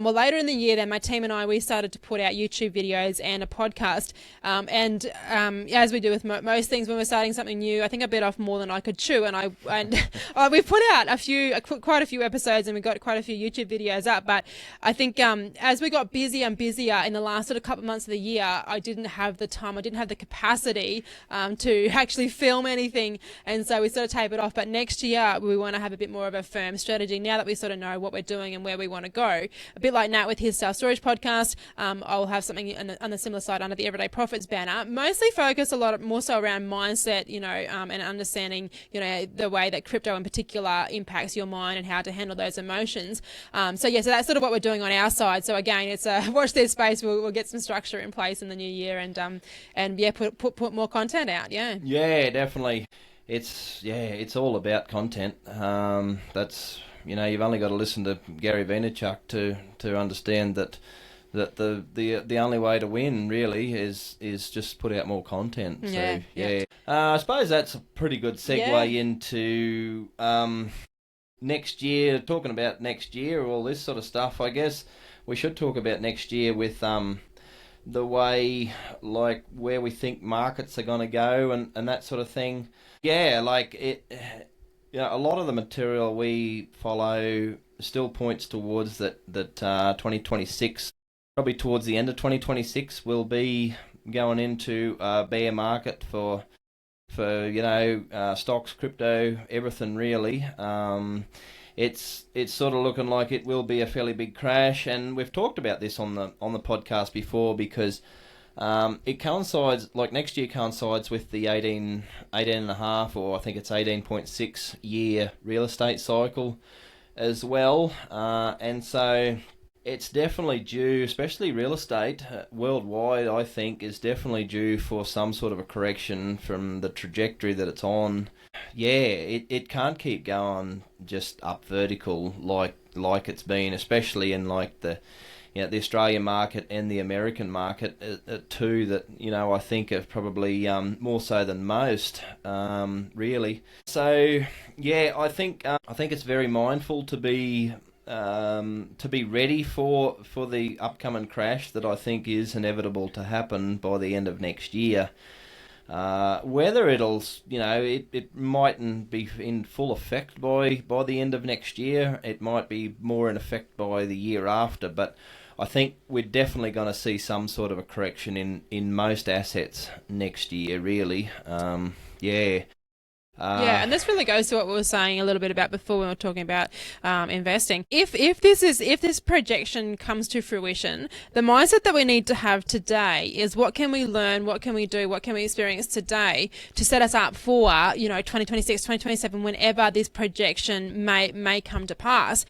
Well, later in the year, then my team and I, we started to put out YouTube videos and a podcast. As we do with most things when we're starting something new, I think I bit off more than I could chew, and we've put out quite a few episodes, and we got quite a few YouTube videos up. But I think as we got busier and busier in the last sort of couple of months of the year, I didn't have the time, I didn't have the capacity to actually film anything, and so we sort of tapered off. But next year, we want to have a bit more of a firm strategy now that we sort of know what we're doing and where we want to go. A bit like Nat with his self-storage podcast. I'll have something on the similar side under the Everyday Profits banner, mostly focus a lot more so around mindset, and understanding, the way that crypto in particular impacts your mind and how to handle those emotions. So that's sort of what we're doing on our side. So again, it's watch this space. We'll get some structure in place in the new year, and put more content out. Yeah, definitely. It's all about content. That's you've only got to listen to Gary Vaynerchuk to understand that the only way to win really is just put out more content. I suppose that's a pretty good segue into next year. Talking about next year, all this sort of stuff. I guess we should talk about next year with the way, like, where we think markets are going to go and that sort of thing. Yeah, like it. A lot of the material we follow still points towards that 2026, probably towards the end of 2026, we'll be going into a bear market for stocks, crypto, everything really. It's sort of looking like it will be a fairly big crash, and we've talked about this on the podcast before because it coincides, like next year coincides with the 18 and a half, or I think it's 18.6 year real estate cycle as well. And so it's definitely due, especially real estate worldwide, I think, is definitely due for some sort of a correction from the trajectory that it's on. Yeah, it can't keep going just up vertical like it's been, especially in like the Australian market and the American market, two that I think are probably more so than most, really. So I think it's very mindful to be ready for the upcoming crash that I think is inevitable to happen by the end of next year. Whether it'll, it mightn't be in full effect by the end of next year. It might be more in effect by the year after, but I think we're definitely going to see some sort of a correction in most assets next year, really. And this really goes to what we were saying a little bit about before when we were talking about investing. If this projection comes to fruition, the mindset that we need to have today is what can we learn, what can we do, what can we experience today to set us up for 2026, 2027, whenever this projection may come to pass.